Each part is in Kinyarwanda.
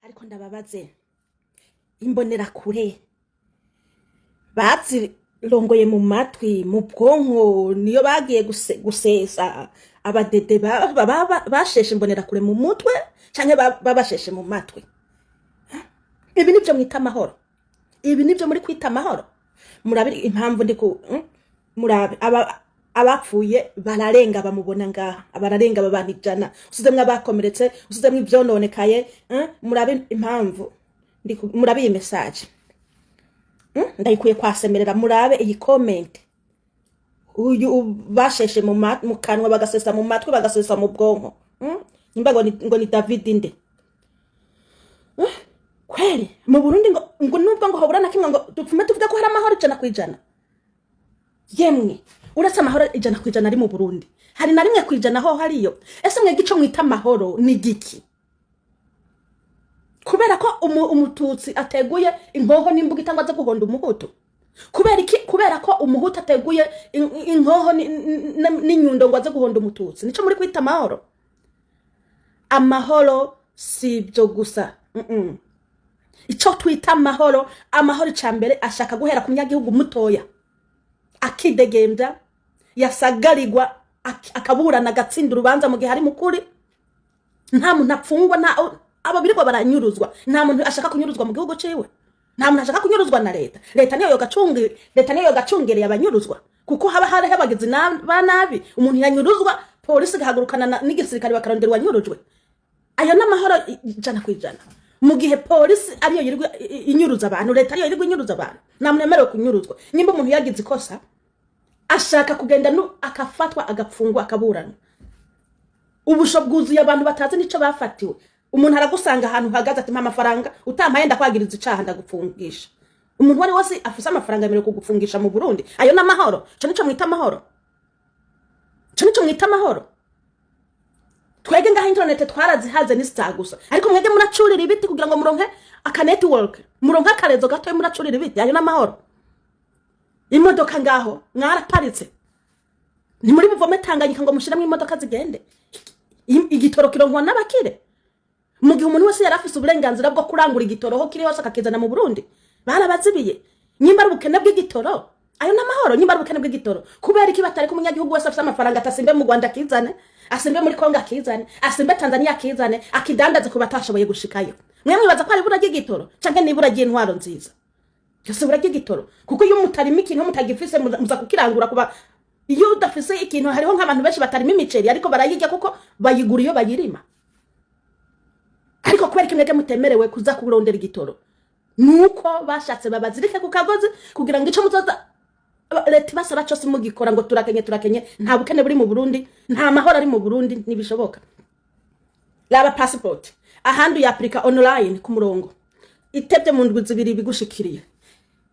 ariko ndababaze imbonera kure bazirongoye mu matwi mu bwonko niyo bagiye gusesa abadede basheshe imbonera kure mu mutwe canke babasheshe mu matwi. Ibi nivyo mwita amahoro, ibi nivyo muri kwita amahoro. Murabiri impamvu ndiku murabe abapfuye bararenga bamubona ngaha, abararenga babana ijana, usizemwe abakomeretse, usizemwe ivyononekaye. Murabe impamvu murabe iyi message ndayikuye kwasemerera. Murabe iyi comment, uyu basheshe mu kanwa bagasesa mu matwi bagasesa mu bwonko. Nimba ngo ni David inde kweli mu Burundi ngo nubwo ngo hobura na kimwe ngo dupfume tuvuga ko hari amahoro 100%. Yemwe uretse amahoro 100% ari mu Burundi, hari na rimwe kwijana ho hariyo. Ese mwe gico mwita amahoro ni giki? Kubera ko umututsi ateguye inkoho n'imbuga itangwa zo guhonda umuhutu? Kubera iki? Kubera ko umuhutu ateguye inkoho n'inyundo ngo aze guhonda umututsi? Nico muri kwita amahoro? Amahoro si byo gusa. Ico twita amahoro, amahoro icambere ashaka guhera ku munyagihugu mutoya akidegembya, yasagarirwa, akaburana gatsinda urubanza mu gihe hari mukuri. Nta muntu apfungwa, nta ababirwa baranyuruzwa. Nta muntu ashaka kunyuruzwa mu gihugu ciwe, nta muntu ashaka kunyuruzwa na leta. Leta niyo yogacungereye abanyuruzwa, kuko haba hari abagizi nabi. Umuntu yanyuruzwa, polisi gahagurukana n'igisirikare bakarondera wanyurujwe. Ayo n'amahoro 100%. Mu gihe polisi ariyo yirirwa inyuruza abantu, leta ariyo yirirwa inyuruza abantu, nta muntu yemerewe kunyuruzwa. Nimba umuntu yagize ikosa ashaka kugenda akafatwa, agapfungwa, akaburana, ubusho bwuzuye abantu batazi nico bafatiwe. Umuntu aragusanga ahantu hagaze ati mpa amafaranga, utampaye ndakwagiriza icaha ndagupfungisha. Umuntu wari wose afise amafaranga yemerewe kugupfungisha mu Burundi. Ayo n'amahoro? Cyo nico mwita amahoro? Cyo nico mwita amahoro? Twege ngaho internet twarazihaze n'isitagusa, ariko mwege muracurira ibiti kugira ngo muronke aka network, muronke akarezo gato muracurira ibiti. Ayo n'amahoro? Imodoka ngaho mwaraparitse, ni muri buvome Tanganyika ngo mushiramo imodoka zigende, igitoro kironkwa n'abakire. Mu gihe umuntu wese yarafise uburenganzira bwo kurangura igitoro ho kiri hose akakizana mu Burundi, barabazibiye. Nyimba ari ubukene bw'igitoro, ayo n'amahoro? Nyimba ari ubukene bw'igitoro, kubera iki batari ku munyagihugu wese afise amafaranga atasimbe mu Rwanda kizane, asimbe muri Kongo akizane, asimbe Tanzania akizane, akidandaze ku batashoboye gushikayo? Mwe mwibaza ko ari bura ry'igitoro canke nibura ry'intwaro nziza? Yose bura ry'igitoro, kuko iyo mutarima ikintu mutagifise muza kukirangura. Kuba iyo udafise ikintu, hariho nk'abantu benshi batarima imiceri ariko barayirya kuko bayigura iyo bayirima. Ariko kubera kimwege mutemerewe kuza kurondera igitoro, nuko bashatse babazirike ku kagozi kugira ngo ico muzoza leta basaba cyose mugikora ngo turakenye. Nta bukene buri mu Burundi, nta mahoro ari mu Burundi, nibishoboka. Laba passport ahandu ya Afrika online ku murongo itebye mu ndwi zibiri bigushikiriye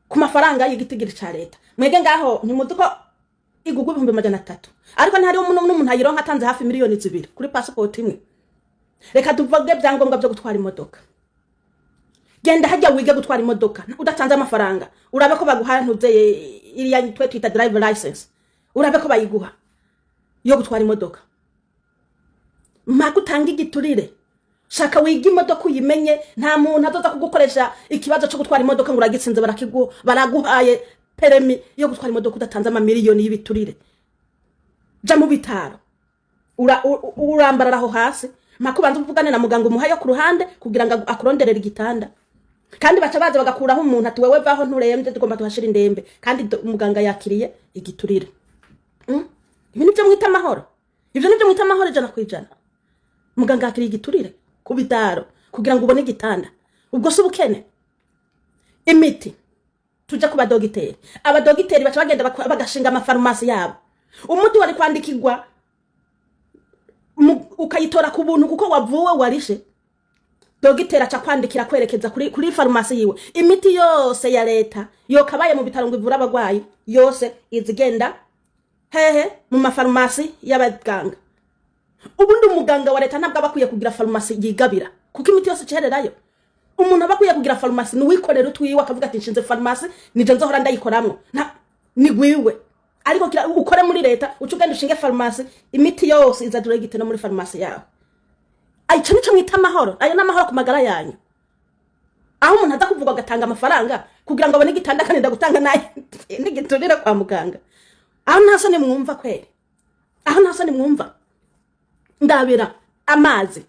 ku mafaranga y'igitigiri ca leta. Mwege ngaho ntimuzi ko igugwa 300, ariko ntari umuntu ayironka atanze hafi miliyoni 2 kuri passport imwe. Reka tuvuge byangombwa byo gutwara imodoka. Genda hajya wige gutwara imodoka udatanze amafaranga, urabe ko baguha ntuzeye iriya twita driver license, urabe ko bayiguha yo gutwara imodoka. Magutanga igiturire, shaka wige imodoka uyimenye. Nta muntu azoza kugukoresha ikibazo cyo gutwara imodoka ngo uragitsinze baraguhaye peremi yo gutwara imodoka udatanze amamiliyoni y'ibiturire. Ja mu bitaro urambararaho hasi, makubanza uvugane na muganga umuhayo ku ruhande kugira ngo akuronderere igitanda. Kandi baca baza bagakuraho umuntu ati wewe vaho nturembye, tugomba tuhashira indembe, kandi muganga yakiriye igiturire. Ibi nivyo mwita amahoro? Ivyo nivyo mwita amahoro 100%? Muganga yakiriye igiturire ku bitaro kugira ngo ubone igitanda? Ubwo se ubukene? Imiti tuja ku badogiteri, abadogiteri baca bagenda bagashinga amafarumasi yabo. Umuti wari kwandikirwa ukayitora ku buntu kuko wavuwe warishe, dogitera aca kwandikira kwerekeza kuri farumasi yiwe. Imiti yose ya leta yo kabaye mu bitaro ngo ivura abagwayi yose izigenda mu mafarumasi y'abaganga. Ubundi umuganga wa leta ntabwo abakwiye kugira farumasi yigabira, kuko imiti yose cererayo. Umuntu abakwiye kugira farumasi nuwikorera utwiwe akavuga ati nshinze farumasi nije nzohora ndayikoramwo, ni gwiwe. Ariko ukore muri leta ucugenda ushinge farumasi, imiti yose izadura igiteno muri farumasi yawe. Aicho nico mwita amahoro? Ayo n'amahoro ku magara yanyu? aho umuntu aza kuvuga agatanga amafaranga kugira ngo abone igitanda kandi ndagutanga naye ndigiturira kwa muganga. Aho ntaso ni mwumva kweli, aho ntaso ni mwumva. Ndabira amazi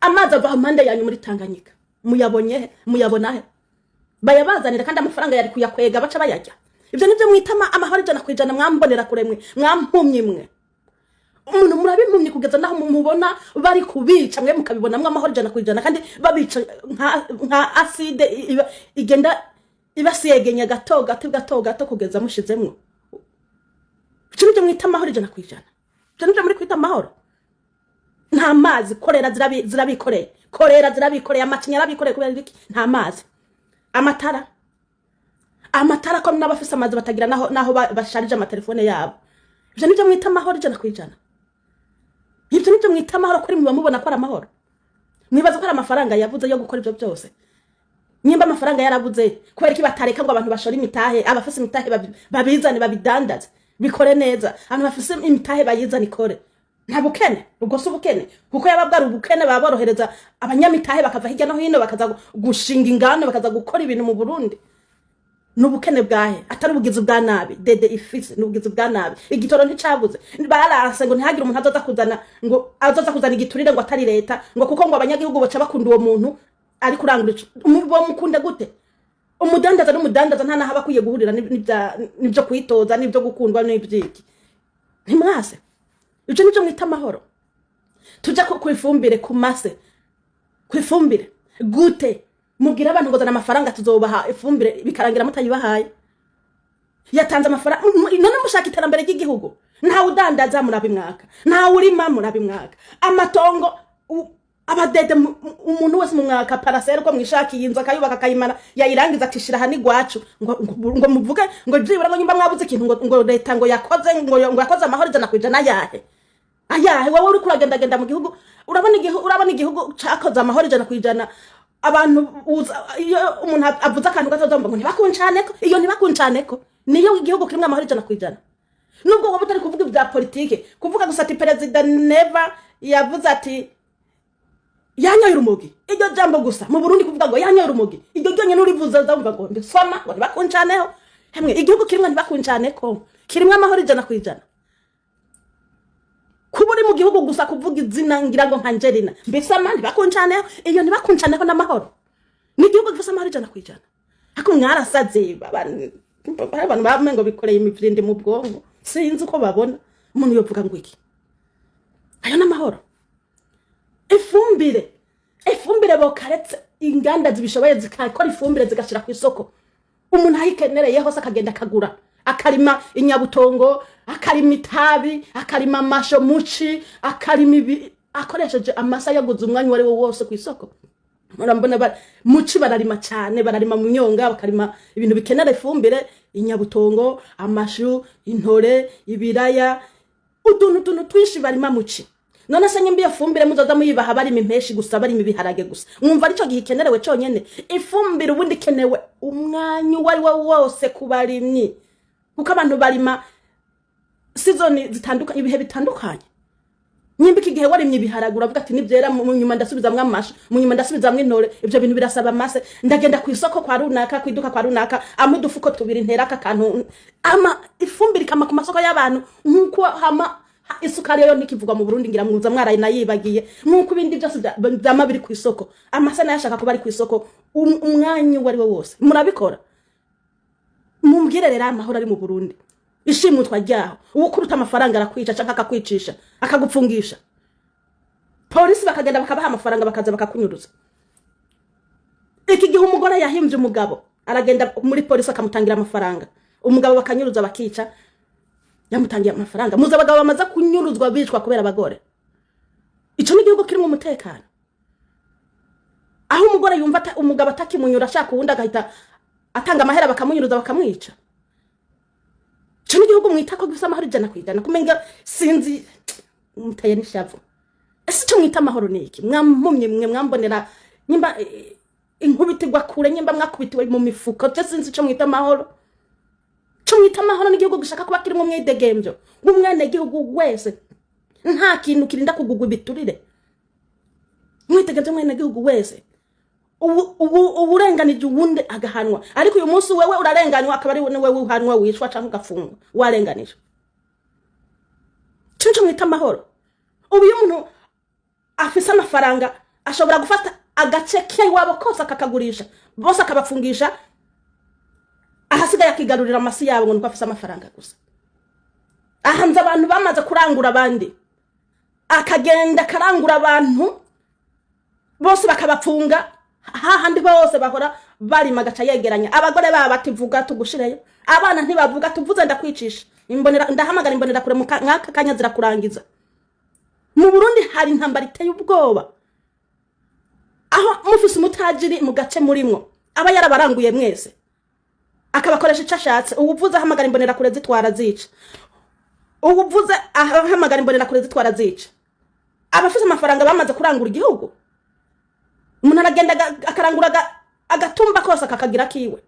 ava impande yanyu muri Tanganyika, muyabona he? Bayabazanira kandi amafaranga yari kuyakwega baca bayajya. Ibyo nibyo mwitama amahoro ijana kwijana, mwambonera kuremwe, mwampumye mwe. Umuntu murabimpumye kugeza naho mubona bari kubica, mwe mukabibona mwe amahoro ijana kwijana, kandi babica nka acide igenda ibasiyegenya gato kugeza mushizemwo. Ibyo nibyo mwitama amahoro ijana kwijana, ibyo nibyo muri kwita amahoro. Nta mazi, korera zirabikoreye, amacinya arabikoreye kubera iki? Nta mazi. Amatara ko n'abafise amazi batagira naho basharije amatelefone yabo. Ibyo nibyo mwita amahoro ijana kwijana. Ibyo nibyo mwita amahoro kuri mwe mubona ko ari amahoro. Mwibaza ko ari amafaranga yavuze yo gukora ibyo byose. Nyimba amafaranga yarabuze kubera iki batareka ngo abantu bashora imitahe, abafise imitahe babizane babidandaze bikore neza, abantu bafise imitahe bayizane ikore. Nta bukene, ubwo si ubukene, kuko yababwara ubukene baborohereza abanyamitahe bakava hirya no hino bakaza gushinga ingano bakaza gukora ibintu mu Burundi. N'ubukene bwahe atari ubugizi bwa nabi, dede ifise n'ubugizi bwa nabi. Igitoro nticabuze, baranse ngo ntihagire umuntu azoza kuzana igiturire ngo atari leta, ngo kuko ngo abanyagihugu baca bakunda uwo muntu ari kurangura. Bo mukunda gute? Umudandaza n'umudandaza nta naho bakwiye guhurira n'ibyo kwitoza n'ibyo gukundwa n'ibyiki. Ntimwase. Ibyo nibyo mwita amahoro. Tujya kwifumbire kumase, kwifumbire gute? Mubwira abantu ngo zana amafaranga tuzobaha ifumbire bikarangira mutayibahaye. Yatanze amafaranga none mushaka iterambere ry'igihugu. Nta udandaza murabimwaka, nta urima murabimwaka. Amatongo abadede umuntu wese mu mwaka parasero ko mwishakiye inzu akayubaka akayimara yayirangiza akishira hani gwacu ngo muvuge ngo jibura ngo nyimba mwabuze ikintu ngo leta ngo yakoze ngo yakoze amahoro ijana kwijana ayahe wowe uri kuragenda mu gihugu urabona igihugu cakoze amahoro ijana kwijana. Abantu iyo umuntu avuze akantu gatozomba ngo ntibakuncaneko, iyo ntibakuncaneko niyo igihugu kirimwe amahoro ijana kwijana. Nubwo wowe utari kuvuga ibya politike, kuvuga gusa ati President Neva yavuze ati yanyoye urumogi, iryo jambo gusa mu Burundi kuvuga ngo yanyoye urumogi, iryo ryonye nurivuza ndumva ngo ndisoma ngo ntibakuncaneho. Hemwe igihugu kirimwe ntibakuncaneko, kirimwe amahoro ijana kwijana. Kuburi mu gihugu gusa kuvuga izina ngira ngo nkanjerina mbese amandi bakuncaneho, iyo ntibakuncaneho n'amahoro. Ni igihugu gifite amahoro ijana kwijana. Ako mwarasaze abantu bamengo bikoreye imivirinde mu bwongo, sinzi uko babona umuntu yovuga ngo iki. Ayo n'amahoro. Ifumbire bokaretse inganda zibishoboye zikakora ifumbire zigashira ku isoko. Umuntu ayikenereye hose akagenda akagura, akarima inyabutongo, akarima itabi, akarima amasho muci, akarima akoresheje amasa yaguze umwanya wari wo wose ku isoko. Murambona muci bararima cyane, bararima mu myonga, bakarima ibintu bikenera ifumbire, inyabutongo, amashu, intore, ibiraya, utuntu twishi barima muci. None se nyimbiye fumbire muzoza muyibaha bari impeshi gusa, bari imibiharage gusa. Mwumva arico gikenerewe cyonyene. Ifumbire ubundi kenewe umwanya wari wo wose kubarimyi. Kuko abantu barima season zitandukanye, ibihe bitandukanye. Nyimba iki gihe warimye ibiharage uravuga ati nibyera mu nyuma ndasubizamwe amashu, mu nyuma ndasubizamwe intore, ibyo bintu birasaba amase. Ndagenda ku isoko kwa runaka, kwiduka kwa runaka, amudufuko tubiri ntera akantu. Ifumbire kama ku masoko y'abantu nkuko hama isukari yo nikivuga mu Burundi ngira mwuza mwaraye nayibagiye. Nkuko ibindi byose byama biri ku isoko, amase nayashaka ko bari ku isoko umwanya wari wo wose. Murabikora. Mumbwire rero amahoro ari mu Burundi. Ishimutwa ryaho ukuruta amafaranga arakwica cyangwa akakwicisha akagupfungisha. Polisi bakagenda bakabaha amafaranga bakaza bakakunyuruza. Iki gihe umugore yahimbye umugabo aragenda muri polisi akamutangira amafaranga, umugabo bakanyuruza bakica yamutangiye amafaranga. Muza abagabo bamaze kunyuruzwa bicwa kubera abagore. Ico ni gihugu kirimo umutekano. Aho umugore yumva umugabo atakimunyura ashaka uwundi agahita atanga amahera bakamunyuruza bakamwica. Cyo gihugu mwita ko gusa amahoro ijana kwijana, kumenga sinzi mutaye nishavu. Ese cyo mwita amahoro niki? Mwampumye mwe mwambonera nyimba inkubitirwa kure, nyimba mwakubitiwe mu mifuko. Cyo sinzi cyo mwita amahoro. Cyo mwita amahoro ni gihugu gishaka kuba kirimo mwidegembyo. Umwene gihugu wese nta kintu kirinda kugugwa biturire. Mwidegembyo mwene gihugu wese uburenganije uwundi agahanwa, ariko uyu munsi wewe urarenganywa akaba ari wewe uhanwa wishwa cyangwa ugafungwa warenganije. Cyo mwita amahoro. Ubu iyo umuntu afise amafaranga ashobora gufata agace ke wabo kose akakagurisha, bose akabafungisha, ahasigaye akigarurira amasi yabo ngo nuko afise amafaranga gusa. Ahanze abantu bamaze kurangura abandi, akagenda karangura abantu bose bakabapfunga, hahandi bose bahora bari magaca yegeranya. Abagore baba bativuga tugushireyo, abana ntibavuga tuvuze ndakwicisha, imbonera ndahamagara imbonera kure mwaka kanya zirakurangiza. Mu Burundi hari intambara iteye ubwoba, aho mufise umutajiri mu gace murimwo aba yarabaranguye mwese akabakoresha icashatse. Ubuvuze ahamagara imbonera kure zitwara zica, ubuvuze ahamagara imbonera kure zitwara zica. Abafise amafaranga bamaze kurangura igihugu, umuntu aragenda akarangura agatumba kose akakagira kiwe.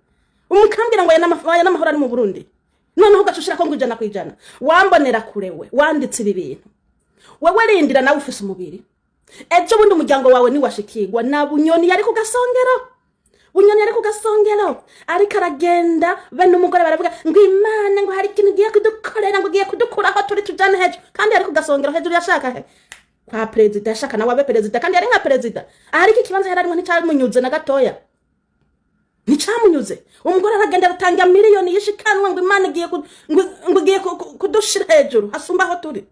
Umukambira ngo yana mahoro ari mu Burundi, noneho ugacushira ko ngo 100%. Wambonera kure we wanditse ibi bintu, wewe rindira nawe ufise umubiri. Ejo bundi umuryango wawe ni washikirwa na Bunyoni yari kugasongero, Bunyoni yari kugasongero ariko aragenda bene umugore baravuga ngo Imana ngo hari ikintu giye kudukorera ngo giye kudukuraho turi tujana hejuru, kandi yari kugasongero hejuru yashaka he kwa president, yashaka nawe abe president, kandi yari nka president. Ariko ikibanza yari arimo nticamunyuze na gatoya, nticamunyuze. Umugore aragenda atanga miliyoni yishikanwa ngo Imana giye ngo giye kudushira hejuru asumba aho turi.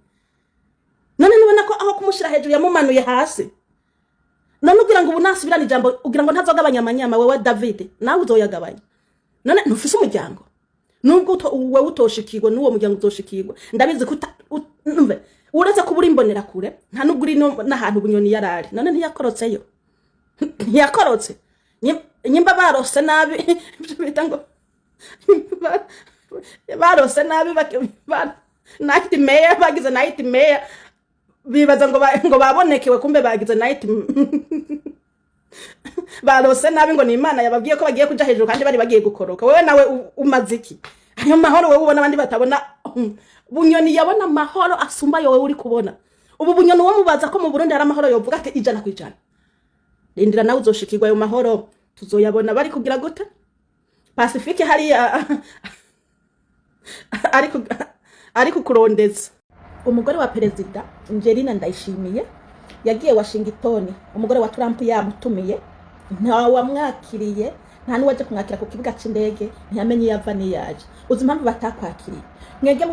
None nibona ko aho kumushira hejuru yamumanuye hasi. None ugira ngo ubunasubirana ijambo, ugira ngo ntazogabanya amanyama wewe David, nawe uzoyagabanya. None ntufise umuryango, nubwo wewe utoshikirwa n'uwo muryango utoshikirwa. Ndabizi ko numve uretse kubura imbonera kure nta nubwo uri n'ahantu Bunyoni yarari. None ntiyakorotseyo, ntiyakorotse. Nyimba barose nabi bita ngo barose nabi night mayor, bagize night mayor bibaza ngo babonekewe, kumbe bagize night barose nabi ngo ni Imana yababwiye ko bagiye kuja hejuru kandi bari bagiye gukoroka. Wewe nawe umaziki ayo mahoro wewe ubona abandi batabona. Bunyoni yabona mahoro asumba yowe uri kubona. Ubu Bunyoni wo mubaza ko mu Burundi hari amahoro yovuga ati 100%. Rindira nawe uzoshikirwa ayo mahoro tuzoyabona bari kugira gute Pacifique hari ariko kurondeza. Umugore wa perezida Angelina Ndayishimiye yagiye Washington, umugore wa Trump yamutumiye, nta wamwakiriye, nta nuwaje kumwakira ku kibuga c'indege, ntiyamenye yava ni yaje. Uzi impamvu batakwakiriye? Mwege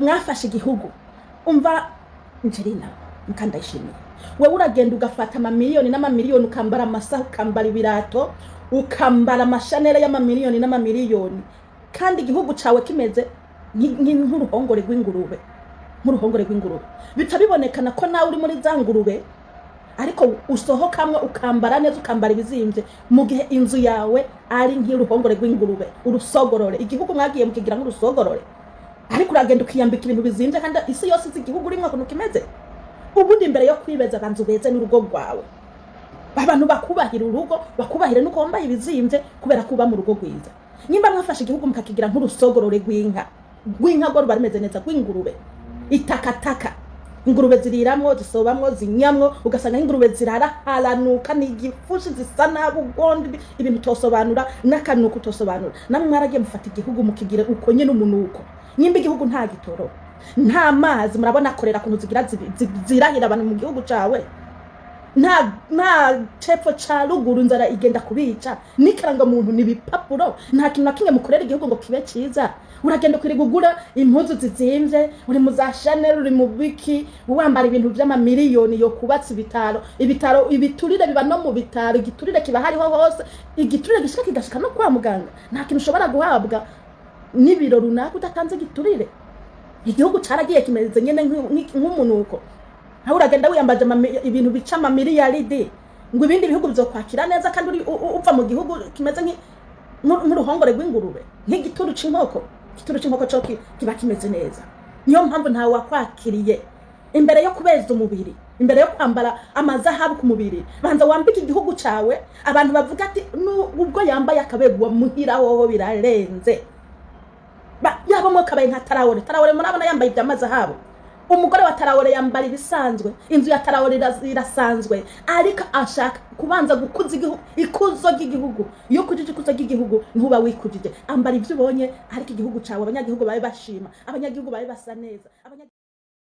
mwafashe igihugu. Umva Angelina Ndayishimiye, wewe uragenda ugafata amamiliyoni n'amamiliyoni, ukambara amasaha, ukambara ibirato, ukambara amashanere y'amamiliyoni n'amamiliyoni, kandi igihugu cawe kimeze nk'uruhongore rw'ingurube, nk'uruhongore rw'ingurube. Bica bibonekana ko nawe uri muri za ngurube, ariko usohokamwe ukambara neza, ukambara ibizimvye, mu gihe inzu yawe ari nk'uruhongore rw'ingurube, urusogorore. Igihugu mwagiye mukigira nk'urusogorore, ariko uragenda ukiyambika ibintu bizimvye, kandi isi yose izi igihugu urimo ukuntu kimeze. Ubundi imbere yo kwibeza banzu beze n'urugo rwawe, abantu bakubahira urugo, bakubahire nuko wambaye ibizimvye kubera kuba mu rugo rwiza. Nyimba mwafashe igihugu mukakigira nk'urusogorore rw'inka go rubarimeze neza, rw'ingurube itakataka. Ingurube ziriramwo, zisobamwo, zinyamwo, ugasanga ingurube ziraraharanuka, n'igifushi zisa nabugondi, ibintu tosobanura n'akanuko tosobanura. Namwe mwaragiye mufata igihugu mukigira uko nyene umunuko. Nyimba igihugu nta gitoro, nta mazi, murabona korera kuntu zigira zirahira abantu mu gihugu cawe. Nta cepfo ca ruguru inzara igenda kubica, nikiranga muntu nibipapuro, nta kintu nakimwe mukorera igihugu ngo kibe ciza. Uragenda kwirigugura impuzu zizimvye, uri mu za Chanel, uri mu biki, wambara ibintu by'amamiliyoni yo kubatsa ibitaro, ibiturire biba no mu bitaro, igiturire kiba hariho hose, igiturire gishika kigashika no kwa muganga. Nta kintu ushobora guhabwa n'ibiro runaka udatanze igiturire. Igihugu caragiye kimeze nyene nk'umunuko. Aho uragenda wiyambaje ibintu bica amamiliyaridi, ngo ibindi bihugu bizokwakira neza, kandi uri upfa mu gihugu kimeze nk'uruhongore rw'ingurube, nk'igituru c'inkoko. Igituru c'inkoko cyo kiba kimeze neza. Niyo mpamvu nta wakwakiriye. Imbere yo kubeza umubiri, imbere yo kwambara amazahabu ku mubiri, banza wambike igihugu cawe, abantu bavuga ati ubwo yambaye akabegwa muhira wowe birarenze. Yabo mo kabaye nka Tarawore murabona yambaye ibyamazahabu, umugore wa Traore yambara ibisanzwe, inzu ya Traore irasanzwe, ariko ashaka kubanza gukuza ikuzo ry'igihugu. Iyo kujije ikuzo ry'igihugu ntuba wikujije, ambara ivyo ubonye, ariko igihugu cawe abanyagihugu babe bashima, abanyagihugu babe basa neza.